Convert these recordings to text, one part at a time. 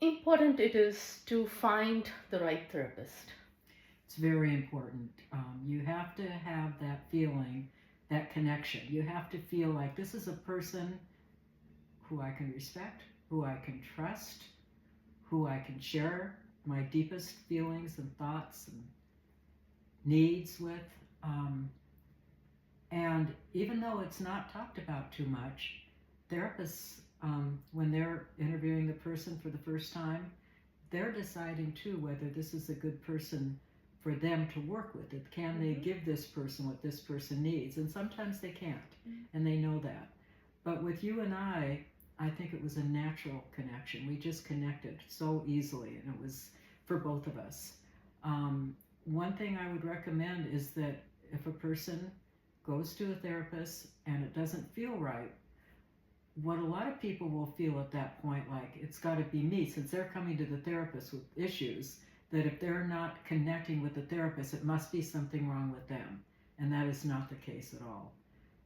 important it is to find the right therapist? It's very important. You have to have that feeling, that connection. You have to feel like this is a person who I can respect, who I can trust, who I can share my deepest feelings and thoughts and needs with. And even though it's not talked about too much, therapists, when they're interviewing the person for the first time, they're deciding too whether this is a good person for them to work with. Can they give this person what this person needs? And sometimes they can't, and they know that. But with you and I think it was a natural connection. We just connected so easily, and it was for both of us. One thing I would recommend is that if a person goes to a therapist and it doesn't feel right, what a lot of people will feel at that point, like it's got to be me, since they're coming to the therapist with issues, that if they're not connecting with the therapist, it must be something wrong with them. And that is not the case at all.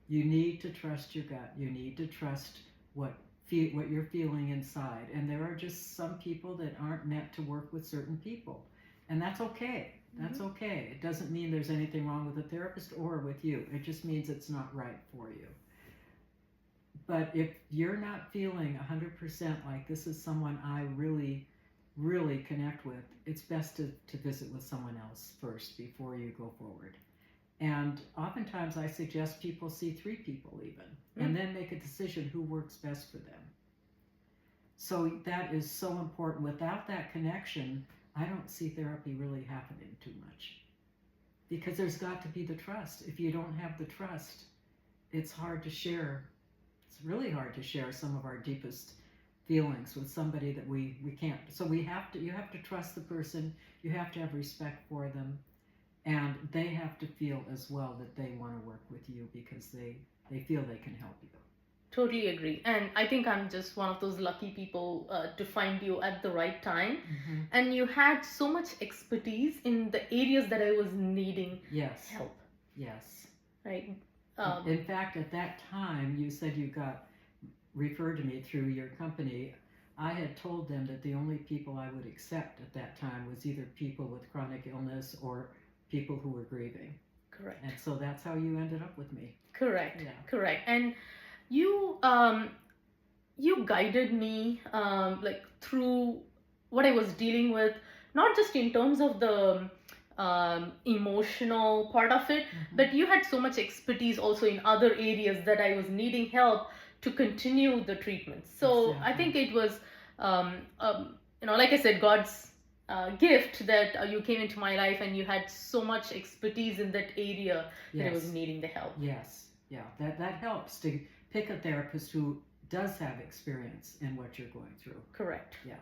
You need to trust your gut. You need to trust what you're feeling inside. And there are just some people that aren't meant to work with certain people. And that's okay. That's okay. It doesn't mean there's anything wrong with the therapist or with you. It just means it's not right for you. But if you're not feeling 100% like this is someone I really, really connect with, it's best to visit with someone else first before you go forward. And oftentimes I suggest people see 3 people even, and then make a decision who works best for them. So that is so important. Without that connection, I don't see therapy really happening too much. Because there's got to be the trust. If you don't have the trust, it's hard to share. It's really hard to share some of our deepest feelings with somebody that we can't. So you have to trust the person. You have to have respect for them. And they have to feel as well that they want to work with you because they feel they can help you. Totally agree. And I think I'm just one of those lucky people to find you at the right time. And you had so much expertise in the areas that I was needing help. Yes. Right. In fact, at that time, you said you got referred to me through your company. I had told them that the only people I would accept at that time was either people with chronic illness or people who were grieving. Correct. And so that's how you ended up with me. Correct. Yeah. Correct. And you guided me like through what I was dealing with, not just in terms of the emotional part of it, but you had so much expertise also in other areas that I was needing help to continue the treatment. So I think it was, like I said, God's gift that you came into my life and you had so much expertise in that area that I was needing the help. Yes, yeah, that helps to pick a therapist who does have experience in what you're going through. Correct. Yeah.